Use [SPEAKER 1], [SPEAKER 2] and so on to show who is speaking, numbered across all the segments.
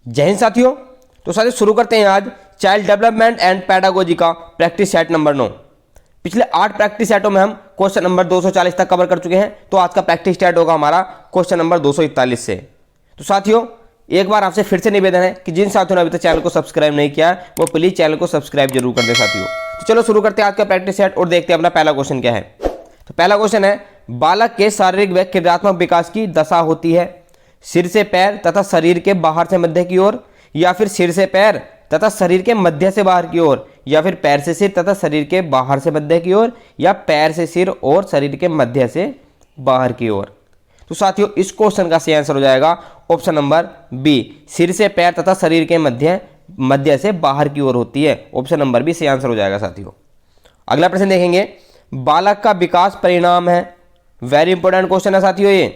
[SPEAKER 1] जय हिंद साथियों। तो साथियों शुरू करते हैं आज चाइल्ड डेवलपमेंट एंड पेडागोजी का प्रैक्टिस सेट नंबर 9। पिछले 8 प्रैक्टिस सेटों में हम क्वेश्चन नंबर 240 तक कवर कर चुके हैं। तो आज का प्रैक्टिस सेट होगा हमारा क्वेश्चन नंबर 241 से। तो साथियों एक बार आपसे फिर से निवेदन है कि जिन साथियों ने अभी तक चैनल को सब्सक्राइब नहीं किया है वो प्लीज चैनल को सब्सक्राइब जरूर कर दें साथियों। तो चलो शुरू करते हैं आज का प्रैक्टिस सेट और देखते हैं अपना पहला क्वेश्चन क्या है। तो पहला क्वेश्चन है, बालक के शारीरिक व क्रियात्मक विकास की दशा होती है सिर से पैर तथा शरीर के बाहर से मध्य की ओर, या फिर सिर से पैर तथा शरीर के मध्य से बाहर की ओर, या फिर पैर से सिर तथा शरीर के बाहर से मध्य की ओर, या पैर से सिर और शरीर के मध्य से बाहर की ओर। तो साथियों इस क्वेश्चन का सही आंसर हो जाएगा ऑप्शन नंबर बी, सिर से पैर तथा शरीर के मध्य से बाहर की ओर होती है। ऑप्शन नंबर बी सही आंसर हो जाएगा साथियों। अगला प्रश्न देखेंगे, बालक का विकास परिणाम है। वेरी इंपॉर्टेंट क्वेश्चन है साथियों ये,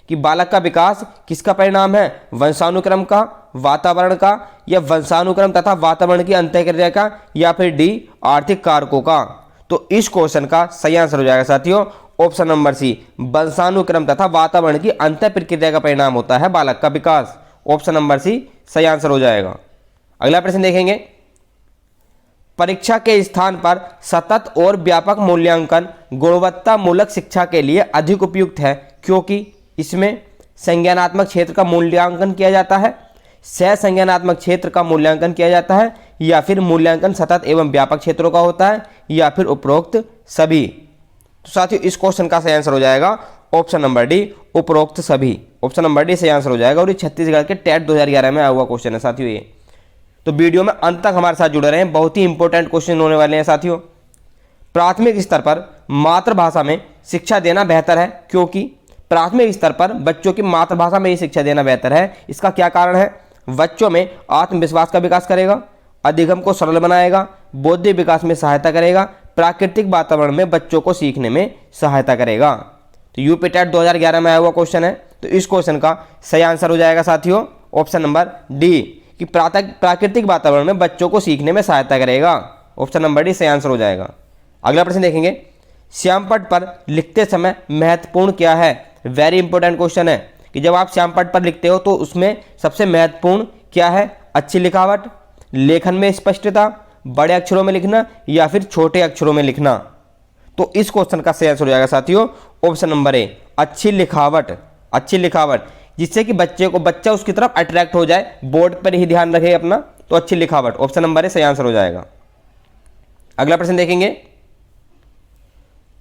[SPEAKER 1] कि बालक का विकास किसका परिणाम है, वंशानुक्रम का, वातावरण का, या वंशानुक्रम तथा वातावरण की अंतःक्रिया का, या फिर डी आर्थिक कारकों का। तो इस क्वेश्चन का सही आंसर हो जाएगा साथियों ऑप्शन नंबर सी, वंशानुक्रम तथा वातावरण की अंतः प्रक्रिया का परिणाम होता है बालक का विकास। ऑप्शन नंबर सी सही आंसर हो जाएगा। अगला प्रश्न देखेंगे, परीक्षा के स्थान पर सतत और व्यापक मूल्यांकन गुणवत्ता मूलक शिक्षा के लिए अधिक उपयुक्त है क्योंकि इसमें संज्ञानात्मक क्षेत्र का मूल्यांकन किया जाता है, सह संज्ञानात्मक क्षेत्र का मूल्यांकन किया जाता है, या फिर मूल्यांकन सतत एवं व्यापक क्षेत्रों का होता है, या फिर उपरोक्त सभी। तो साथियों इस क्वेश्चन का सही आंसर हो जाएगा ऑप्शन नंबर डी, उपरोक्त सभी। ऑप्शन नंबर डी सही आंसर हो जाएगा। और ये छत्तीसगढ़ के टेट 2011 में आया हुआ क्वेश्चन है साथियों ये। तो वीडियो में अंत तक हमारे साथ जुड़े रहें, बहुत ही इंपॉर्टेंट क्वेश्चन होने वाले हैं साथियों। प्राथमिक स्तर पर मातृभाषा में शिक्षा देना बेहतर है क्योंकि प्राथमिक स्तर पर बच्चों की मातृभाषा में ही शिक्षा देना बेहतर है। इसका क्या कारण है, बच्चों में आत्मविश्वास का विकास करेगा, अधिगम को सरल बनाएगा, बौद्धिक विकास में सहायता करेगा, प्राकृतिक वातावरण में बच्चों को सीखने में सहायता करेगा। तो यूपी टेट 2011 में आया हुआ क्वेश्चन है। तो इस क्वेश्चन का सही आंसर हो जाएगा साथियों ऑप्शन नंबर डी, कि प्राकृतिक वातावरण में बच्चों को सीखने में सहायता करेगा। ऑप्शन नंबर डी सही आंसर हो जाएगा। अगला प्रश्न देखेंगे, श्यामपट्ट पर लिखते समय महत्वपूर्ण क्या है। वेरी इंपॉर्टेंट क्वेश्चन है कि जब आप श्यामपट्ट पर लिखते हो तो उसमें सबसे महत्वपूर्ण क्या है, अच्छी लिखावट, लेखन में स्पष्टता, बड़े अक्षरों में लिखना, या फिर छोटे अक्षरों में लिखना। तो इस क्वेश्चन का सही आंसर हो जाएगा साथियों ऑप्शन नंबर ए, अच्छी लिखावट। अच्छी लिखावट जिससे कि बच्चा उसकी तरफ अट्रैक्ट हो जाए, बोर्ड पर ही ध्यान रखे अपना। तो अच्छी लिखावट ऑप्शन नंबर ए सही आंसर हो जाएगा। अगला प्रश्न देखेंगे,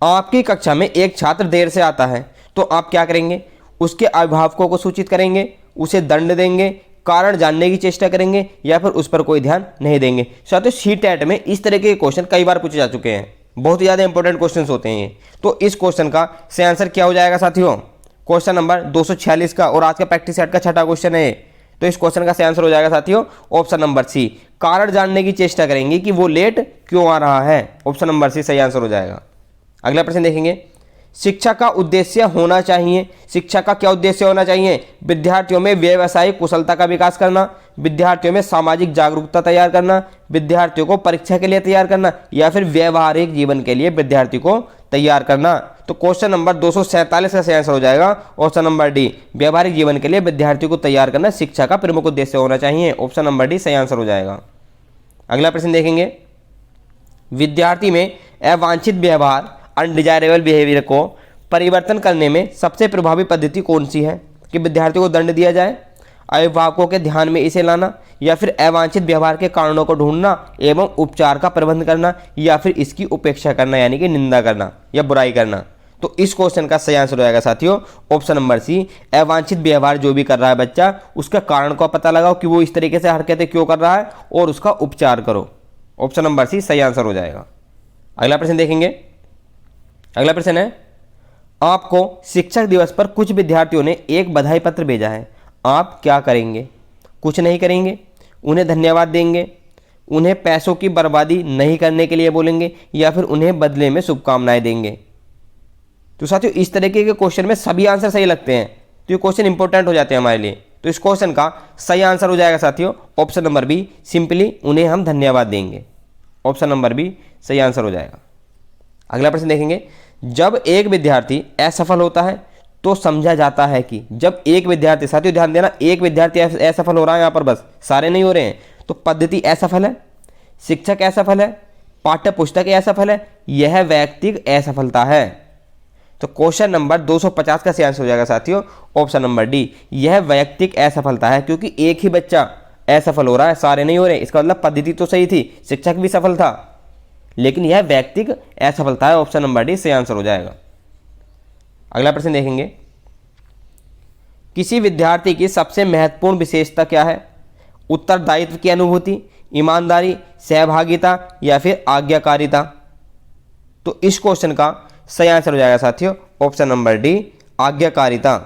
[SPEAKER 1] आपकी कक्षा में एक छात्र देर से आता है तो आप क्या करेंगे, उसके अभिभावकों को सूचित करेंगे, उसे दंड देंगे, कारण जानने की चेष्टा करेंगे, या फिर उस पर कोई ध्यान नहीं देंगे। साथियों सीटेट में इस तरह के क्वेश्चन कई बार पूछे जा चुके हैं, बहुत ही ज़्यादा इंपॉर्टेंट क्वेश्चन होते हैं ये। तो इस क्वेश्चन का सही आंसर क्या हो जाएगा साथियों, क्वेश्चन नंबर 246 का, और आज का प्रैक्टिस सेट का छठा क्वेश्चन है। तो इस क्वेश्चन का सही आंसर हो जाएगा साथियों ऑप्शन नंबर सी, कारण जानने की चेष्टा करेंगे कि वो लेट क्यों आ रहा है। ऑप्शन नंबर सी सही आंसर हो जाएगा। अगला प्रश्न देखेंगे, शिक्षा का उद्देश्य होना चाहिए। शिक्षा का क्या उद्देश्य होना चाहिए, विद्यार्थियों में व्यावसायिक कुशलता का विकास करना, विद्यार्थियों में सामाजिक जागरूकता तैयार करना, विद्यार्थियों को परीक्षा के लिए तैयार करना, या फिर व्यवहारिक जीवन के लिए विद्यार्थी को तैयार करना। तो क्वेश्चन नंबर 247 का सही आंसर हो जाएगा ऑप्शन नंबर डी, व्यवहारिक जीवन के लिए विद्यार्थी को तैयार करना शिक्षा का प्रमुख उद्देश्य होना चाहिए। ऑप्शन नंबर डी सही आंसर हो जाएगा। अगला प्रश्न देखेंगे, विद्यार्थी में अवांछित व्यवहार अनडिजायरेबल बिहेवियर को परिवर्तन करने में सबसे प्रभावी पद्धति कौन सी है, कि विद्यार्थी को दंड दिया जाए, अभिभावकों के ध्यान में इसे लाना, या फिर अवांछित व्यवहार के कारणों को ढूंढना एवं उपचार का प्रबंध करना, या फिर इसकी उपेक्षा करना यानी कि निंदा करना या बुराई करना। तो इस क्वेश्चन का सही आंसर हो जाएगा साथियों ऑप्शन नंबर सी, अवांछित व्यवहार जो भी कर रहा है बच्चा उसका कारण का पता लगाओ कि वो इस तरीके से हरकतें क्यों कर रहा है और उसका उपचार करो। ऑप्शन नंबर सी सही आंसर हो जाएगा। अगला प्रश्न देखेंगे, अगला प्रश्न है, आपको शिक्षक दिवस पर कुछ विद्यार्थियों ने एक बधाई पत्र भेजा है, आप क्या करेंगे। कुछ नहीं करेंगे, उन्हें धन्यवाद देंगे, उन्हें पैसों की बर्बादी नहीं करने के लिए बोलेंगे, या फिर उन्हें बदले में शुभकामनाएं देंगे। तो साथियों इस तरीके के क्वेश्चन में सभी आंसर सही लगते हैं, तो ये क्वेश्चन इंपॉर्टेंट हो जाते हैं हमारे लिए। तो इस क्वेश्चन का सही आंसर हो जाएगा साथियों ऑप्शन नंबर बी, सिंपली उन्हें हम धन्यवाद देंगे। ऑप्शन नंबर बी सही आंसर हो जाएगा। अगला प्रश्न देखेंगे, जब एक विद्यार्थी असफल होता है तो समझा जाता है कि जब एक विद्यार्थी, साथियों ध्यान देना, एक विद्यार्थी असफल हो रहा है यहाँ पर, बस सारे नहीं हो रहे हैं, तो पद्धति असफल है, शिक्षक असफल है, पाठ्य पुस्तक असफल है, यह वैयक्तिक असफलता है। तो क्वेश्चन नंबर 250 का सही आंसर हो जाएगा साथियों ऑप्शन नंबर डी, यह वैयक्तिक असफलता है, क्योंकि एक ही बच्चा असफल हो रहा है, सारे नहीं हो रहे। इसका मतलब पद्धति तो सही थी, शिक्षक भी सफल था, लेकिन यह वैयक्तिक असफलता है। ऑप्शन नंबर डी सही आंसर हो जाएगा। अगला प्रश्न देखेंगे, किसी विद्यार्थी की सबसे महत्वपूर्ण विशेषता क्या है? उत्तरदायित्व की अनुभूति, ईमानदारी, सहभागिता या फिर आज्ञाकारिता। तो इस क्वेश्चन का सही आंसर हो जाएगा साथियों ऑप्शन नंबर डी, आज्ञाकारिता।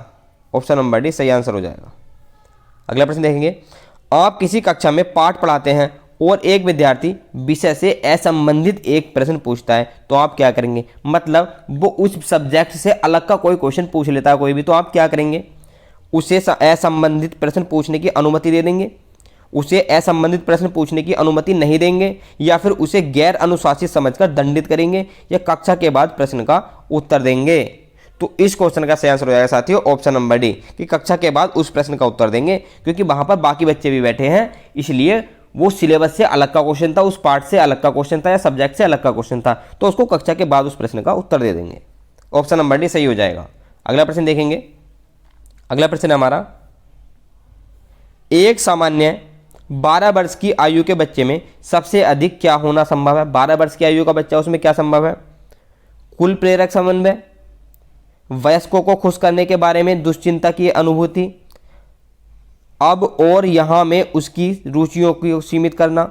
[SPEAKER 1] ऑप्शन नंबर डी सही आंसर हो जाएगा। अगला प्रश्न देखेंगे, आप किसी कक्षा में पाठ पढ़ाते हैं और एक विद्यार्थी विषय से असंबंधित एक प्रश्न पूछता है, तो आप क्या करेंगे? मतलब वो उस सब्जेक्ट से अलग का कोई क्वेश्चन पूछ लेता है कोई भी, तो आप क्या करेंगे? उसे असंबंधित प्रश्न पूछने की अनुमति दे देंगे, उसे असंबंधित प्रश्न पूछने की अनुमति नहीं देंगे, या फिर उसे गैर अनुशासित समझकर दंडित करेंगे, या कक्षा के बाद प्रश्न का उत्तर देंगे। तो इस क्वेश्चन का सही आंसर हो जाएगा साथियों ऑप्शन नंबर डी, कि कक्षा के बाद उस प्रश्न का उत्तर देंगे, क्योंकि वहां पर बाकी बच्चे भी बैठे हैं, इसलिए वो सिलेबस से अलग का क्वेश्चन था, उस पार्ट से अलग का क्वेश्चन था, या सब्जेक्ट से अलग का क्वेश्चन था, तो उसको कक्षा के बाद उस प्रश्न का उत्तर दे देंगे। ऑप्शन नंबर डी सही हो जाएगा। अगला प्रश्न देखेंगे, अगला प्रश्न हमारा, एक सामान्य 12 वर्ष की आयु के बच्चे में सबसे अधिक क्या होना संभव है? 12 वर्ष की आयु का बच्चा, उसमें क्या संभव है? कुल प्रेरक समन्वय, वयस्कों को खुश करने के बारे में दुश्चिंता की अनुभूति, अब और यहाँ में उसकी रुचियों को सीमित करना,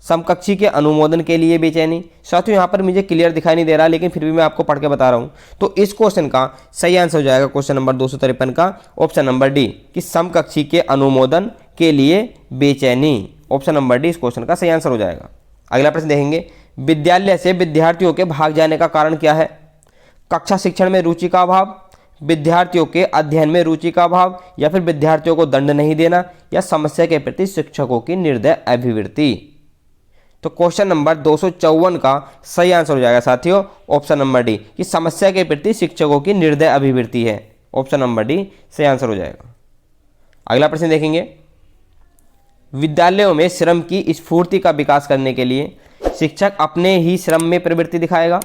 [SPEAKER 1] समकक्षी के अनुमोदन के लिए बेचैनी। साथियों यहाँ पर मुझे क्लियर दिखाई नहीं दे रहा, लेकिन फिर भी मैं आपको पढ़ के बता रहा हूँ। तो इस क्वेश्चन का सही आंसर हो जाएगा क्वेश्चन नंबर 253 का ऑप्शन नंबर डी, कि समकक्षी के अनुमोदन के लिए बेचैनी। ऑप्शन नंबर डी इस क्वेश्चन का सही आंसर हो जाएगा। अगला प्रश्न देखेंगे, विद्यालय से विद्यार्थियों के भाग जाने का कारण क्या है? कक्षा शिक्षण में रुचि का अभाव, विद्यार्थियों के अध्ययन में रुचि का अभाव, या फिर विद्यार्थियों को दंड नहीं देना, या समस्या के प्रति शिक्षकों की निर्दय अभिवृत्ति। तो क्वेश्चन नंबर 254 का सही आंसर हो जाएगा साथियों ऑप्शन नंबर डी, कि समस्या के प्रति शिक्षकों की निर्दय अभिवृत्ति है। ऑप्शन नंबर डी सही आंसर हो जाएगा। अगला प्रश्न देखेंगे, विद्यालयों में श्रम की स्फूर्ति का विकास करने के लिए शिक्षक अपने ही श्रम में प्रवृत्ति दिखाएगा,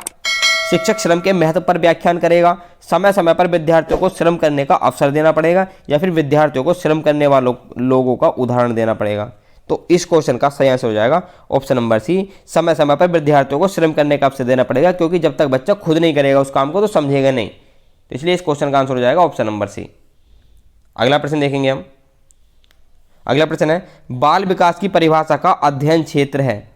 [SPEAKER 1] शिक्षक श्रम के महत्व पर व्याख्यान करेगा, समय समय पर विद्यार्थियों को श्रम करने का अवसर देना पड़ेगा, या फिर विद्यार्थियों को श्रम करने वालों लोगों का उदाहरण देना पड़ेगा। तो इस क्वेश्चन का सही आंसर हो जाएगा ऑप्शन नंबर सी, समय समय पर विद्यार्थियों को श्रम करने का अवसर देना पड़ेगा, क्योंकि जब तक बच्चा खुद नहीं करेगा उस काम को तो समझेगा नहीं, तो इसलिए इस क्वेश्चन का आंसर हो जाएगा ऑप्शन नंबर सी। अगला प्रश्न देखेंगे हम, अगला प्रश्न है, बाल विकास की परिभाषा का अध्ययन क्षेत्र है,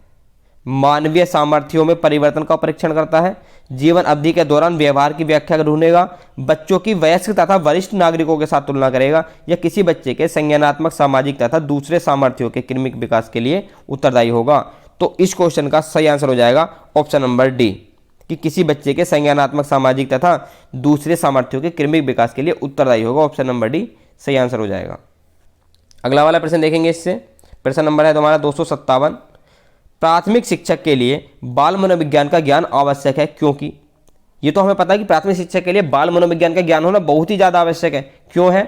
[SPEAKER 1] मानवीय सामर्थ्यों में परिवर्तन का परीक्षण करता है, जीवन अवधि के दौरान व्यवहार की व्याख्या ढूंढेगा, बच्चों की वयस्क तथा वरिष्ठ नागरिकों के साथ तुलना करेगा, या किसी बच्चे के संज्ञानात्मक, सामाजिक तथा दूसरे सामर्थ्यों के क्रमिक विकास के लिए उत्तरदायी होगा। तो इस क्वेश्चन का सही आंसर हो जाएगा ऑप्शन नंबर डी, कि किसी बच्चे के संज्ञानात्मक, सामाजिक तथा दूसरे सामर्थ्यों के क्रमिक विकास के लिए उत्तरदायी होगा। ऑप्शन नंबर डी सही आंसर हो जाएगा। अगला वाला प्रश्न देखेंगे, इससे प्रश्न नंबर है तुम्हारा 257, प्राथमिक शिक्षक के लिए बाल मनोविज्ञान का ज्ञान आवश्यक है क्योंकि? ये तो हमें पता है कि प्राथमिक शिक्षक के लिए बाल मनोविज्ञान का ज्ञान होना बहुत ही ज़्यादा आवश्यक है। क्यों है?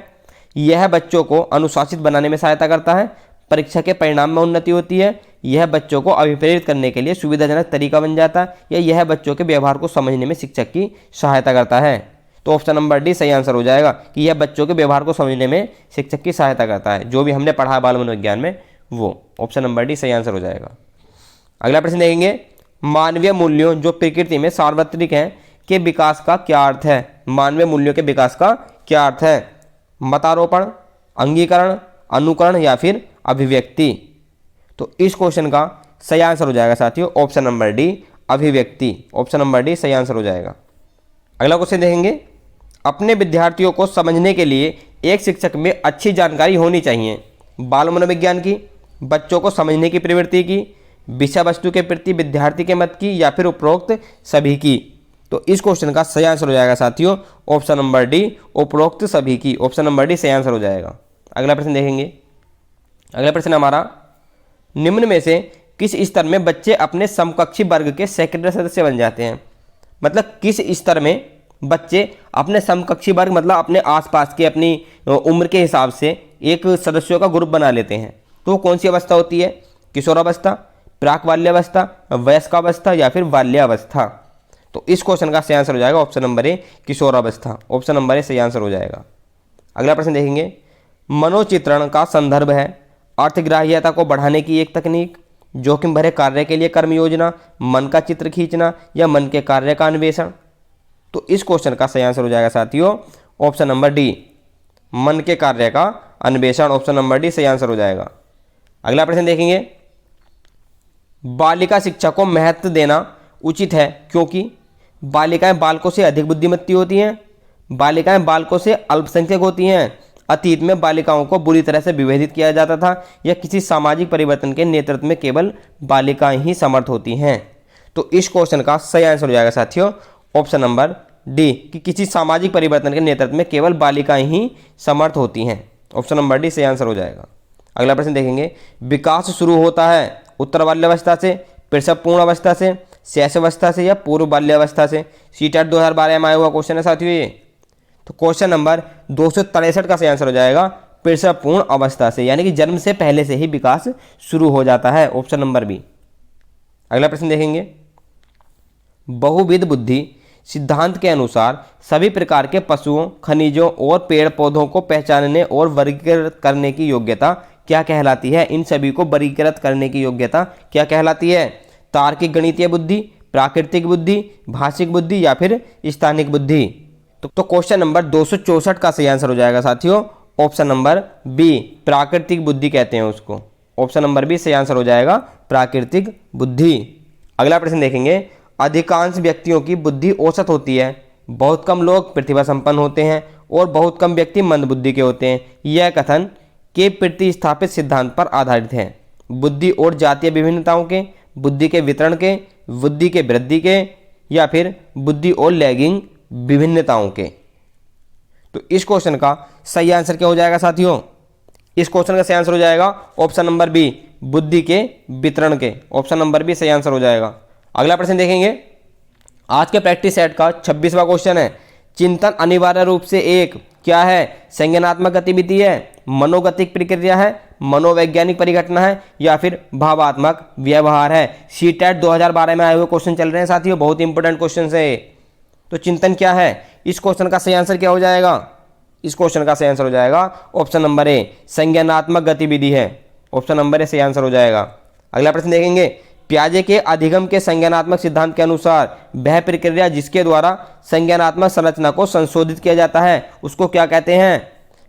[SPEAKER 1] यह बच्चों को अनुशासित बनाने में सहायता करता है, परीक्षा के परिणाम में उन्नति होती है, यह बच्चों को अभिप्रेरित करने के लिए सुविधाजनक तरीका बन जाता है, या यह बच्चों के व्यवहार को समझने में शिक्षक की सहायता करता है। तो ऑप्शन नंबर डी सही आंसर हो जाएगा, कि यह बच्चों के व्यवहार को समझने में शिक्षक की सहायता करता है, जो भी हमने पढ़ा है बाल मनोविज्ञान में वो। ऑप्शन नंबर डी सही आंसर हो जाएगा। अगला प्रश्न देखेंगे, मानवीय मूल्यों जो प्रकृति में सार्वत्रिक हैं के विकास का क्या अर्थ है? मानवीय मूल्यों के विकास का क्या अर्थ है? मतारोपण, अंगीकरण, अनुकरण, या फिर अभिव्यक्ति। तो इस क्वेश्चन का सही आंसर हो जाएगा साथियों ऑप्शन नंबर डी, अभिव्यक्ति। ऑप्शन नंबर डी सही आंसर हो जाएगा। अगला क्वेश्चन देखेंगे, अपने विद्यार्थियों को समझने के लिए एक शिक्षक में अच्छी जानकारी होनी चाहिए, बाल मनोविज्ञान की, बच्चों को समझने की प्रवृत्ति की, विषय वस्तु के प्रति विद्यार्थी के मत की, या फिर उपरोक्त सभी की। तो इस क्वेश्चन का सही आंसर हो जाएगा साथियों ऑप्शन नंबर डी, उपरोक्त सभी की। ऑप्शन नंबर डी सही आंसर हो जाएगा। अगला प्रश्न देखेंगे, अगला प्रश्न हमारा, निम्न में से किस स्तर में बच्चे अपने समकक्षी वर्ग के सेकेंडरी सदस्य बन जाते हैं? मतलब किस स्तर में बच्चे अपने समकक्षी वर्ग मतलब अपने आसपास के अपनी उम्र के हिसाब से एक सदस्यों का ग्रुप बना लेते हैं। तो कौन सी अवस्था होती है? किशोरावस्था, प्राक बाल्यावस्था, वयस्कावस्था या फिर बाल्यावस्था। तो इस क्वेश्चन का सही आंसर हो जाएगा ऑप्शन नंबर ए, किशोरावस्था। ऑप्शन नंबर ए सही आंसर हो जाएगा। अगला प्रश्न देखेंगे, मनोचित्रण का संदर्भ है अर्थग्राह्यता को बढ़ाने की एक तकनीक, जोखिम भरे कार्य के लिए कर्म योजना, मन का चित्र खींचना या मन के कार्य का अन्वेषण। तो इस क्वेश्चन का सही आंसर हो जाएगा साथियों ऑप्शन नंबर डी, मन के कार्य का अन्वेषण। ऑप्शन नंबर डी सही आंसर हो जाएगा। अगला प्रश्न देखेंगे, बालिका शिक्षा को महत्व देना उचित है क्योंकि बालिकाएं बालकों से अधिक बुद्धिमती होती हैं, बालिकाएं बालकों से अल्पसंख्यक होती हैं, अतीत में बालिकाओं को बुरी तरह से विभेदित किया जाता था, या किसी सामाजिक परिवर्तन के नेतृत्व में केवल बालिकाएं ही समर्थ होती हैं। तो इस क्वेश्चन का सही आंसर हो जाएगा साथियों ऑप्शन नंबर डी, कि किसी सामाजिक परिवर्तन के नेतृत्व में केवल बालिकाएं ही समर्थ होती हैं। ऑप्शन नंबर डी सही आंसर हो जाएगा। अगला प्रश्न देखेंगे, विकास शुरू होता है उत्तर बाल्यावस्था से, प्रसव पूर्ण अवस्था से, शैशवावस्था से या पूर्व बाल्यावस्था से। सीटेट 2012 में आया हुआ क्वेश्चन है साथियों ये। तो क्वेश्चन नंबर 263 का सही आंसर हो जाएगा प्रसव पूर्ण अवस्था से, यानी कि जन्म से पहले से ही विकास शुरू हो जाता है। Option number B. अगला प्रश्न देखेंगे, बहुविध बुद्धि सिद्धांत के अनुसार सभी प्रकार के पशुओं, खनिजों और पेड़ पौधों को पहचानने और वर्गीकृत करने की योग्यता क्या कहलाती है? इन सभी को वर्गीकृत करने की योग्यता क्या कहलाती है? तार्किक गणितीय बुद्धि, प्राकृतिक बुद्धि, भाषिक बुद्धि या फिर स्थानिक बुद्धि। तो क्वेश्चन नंबर 264 का सही आंसर हो जाएगा साथियों ऑप्शन नंबर बी, प्राकृतिक बुद्धि कहते हैं उसको। ऑप्शन नंबर बी सही आंसर हो जाएगा प्राकृतिक बुद्धि। अगला प्रश्न देखेंगे, अधिकांश व्यक्तियों की बुद्धि औसत होती है, बहुत कम लोग प्रतिभा संपन्न होते हैं और बहुत कम व्यक्ति मंद बुद्धि के होते हैं। यह कथन के प्रतिस्थापित सिद्धांत पर आधारित है? बुद्धि और जातीय विभिन्नताओं के, बुद्धि के वितरण के, बुद्धि के वृद्धि के या फिर बुद्धि और लैगिंग विभिन्नताओं के। तो इस क्वेश्चन का सही आंसर क्या हो जाएगा साथियों? इस क्वेश्चन का सही आंसर हो जाएगा ऑप्शन नंबर बी, बुद्धि के वितरण के। ऑप्शन नंबर बी सही आंसर हो जाएगा। अगला प्रश्न देखेंगे, आज के प्रैक्टिस सेट का 26वां क्वेश्चन है, चिंतन अनिवार्य रूप से एक क्या है? संज्ञानात्मक गतिविधि है, मनोगतिक प्रक्रिया है, मनोवैज्ञानिक परिघटना है या फिर भावात्मक व्यवहार है। सीटेट 2012 में आए हुए क्वेश्चन चल रहे हैं साथियों, बहुत इंपॉर्टेंट क्वेश्चन है। तो चिंतन क्या है? इस क्वेश्चन का सही आंसर क्या हो जाएगा? इस क्वेश्चन का सही आंसर हो जाएगा ऑप्शन नंबर ए, संज्ञानात्मक गतिविधि है। ऑप्शन नंबर ए सही आंसर हो जाएगा। अगला प्रश्न देखेंगे, पियाजे के अधिगम के संज्ञानात्मक सिद्धांत के अनुसार वह प्रक्रिया जिसके द्वारा संज्ञानात्मक संरचना को संशोधित किया जाता है उसको क्या कहते हैं?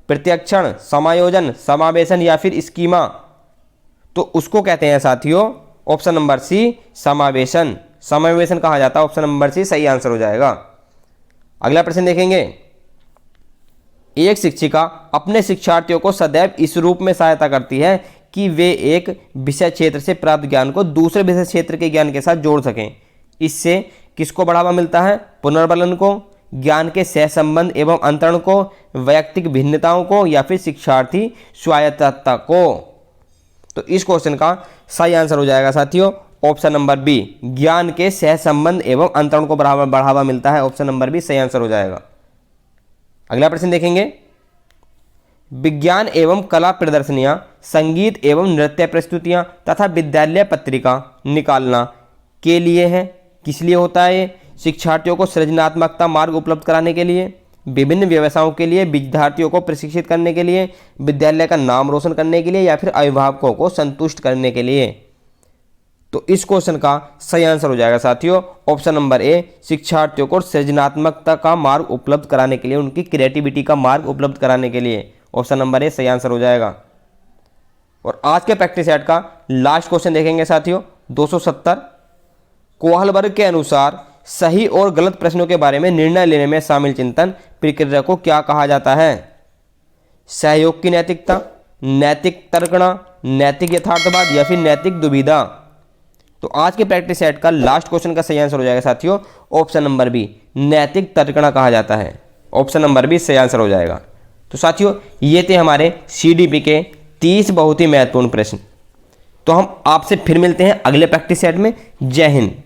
[SPEAKER 1] प्रत्यक्षण, समायोजन, समावेशन या फिर स्कीमा। तो उसको कहते हैं साथियों ऑप्शन नंबर सी, समावेशन। समावेशन कहा जाता है। ऑप्शन नंबर सी सही आंसर हो जाएगा। अगला प्रश्न देखेंगे, एक शिक्षिका अपने शिक्षार्थियों को सदैव इस रूप में सहायता करती है कि वे एक विषय क्षेत्र से प्राप्त ज्ञान को दूसरे विषय क्षेत्र के ज्ञान के साथ जोड़ सकें। इससे किसको बढ़ावा मिलता है? पुनर्बलन को, ज्ञान के सहसंबंध एवं अंतरण को, वैयक्तिक भिन्नताओं को या फिर शिक्षार्थी स्वायत्तता को। तो इस क्वेश्चन का सही आंसर हो जाएगा साथियों ऑप्शन नंबर बी, ज्ञान के सहसंबंध एवं अंतरण को बढ़ावा मिलता है। ऑप्शन नंबर बी सही आंसर हो जाएगा। अगला प्रश्न देखेंगे, विज्ञान एवं कला प्रदर्शनियां, संगीत एवं नृत्य प्रस्तुतियां तथा विद्यालय पत्रिका निकालना के लिए है। किस लिए होता है? शिक्षार्थियों को सृजनात्मकता मार्ग उपलब्ध कराने के लिए, विभिन्न व्यवसायों के लिए, विद्यार्थियों को प्रशिक्षित करने के लिए, विद्यालय का नाम रोशन करने के लिए या फिर अभिभावकों को संतुष्ट करने के लिए। तो इस क्वेश्चन का सही आंसर हो जाएगा साथियों ऑप्शन नंबर ए, शिक्षार्थियों को सृजनात्मकता का मार्ग उपलब्ध कराने के लिए, उनकी क्रिएटिविटी का मार्ग उपलब्ध कराने के लिए। ऑप्शन नंबर ए सही आंसर हो जाएगा। और आज के प्रैक्टिस सेट का लास्ट क्वेश्चन देखेंगे साथियों 270। कोहल वर्ग के अनुसार सही और गलत प्रश्नों के बारे में निर्णय लेने में शामिल चिंतन प्रक्रिया को क्या कहा जाता है? सहयोग की नैतिकता, नैतिक तर्कणा, नैतिक यथार्थवाद या फिर नैतिक दुविधा। तो आज के प्रैक्टिस सेट का लास्ट क्वेश्चन का सही आंसर हो जाएगा साथियों ऑप्शन नंबर बी, नैतिक तर्कणा कहा जाता है। ऑप्शन नंबर बी सही आंसर हो जाएगा। तो साथियों ये थे हमारे CDP के 30 बहुत ही महत्वपूर्ण प्रश्न। तो हम आपसे फिर मिलते हैं अगले प्रैक्टिस सेट में। जय हिंद।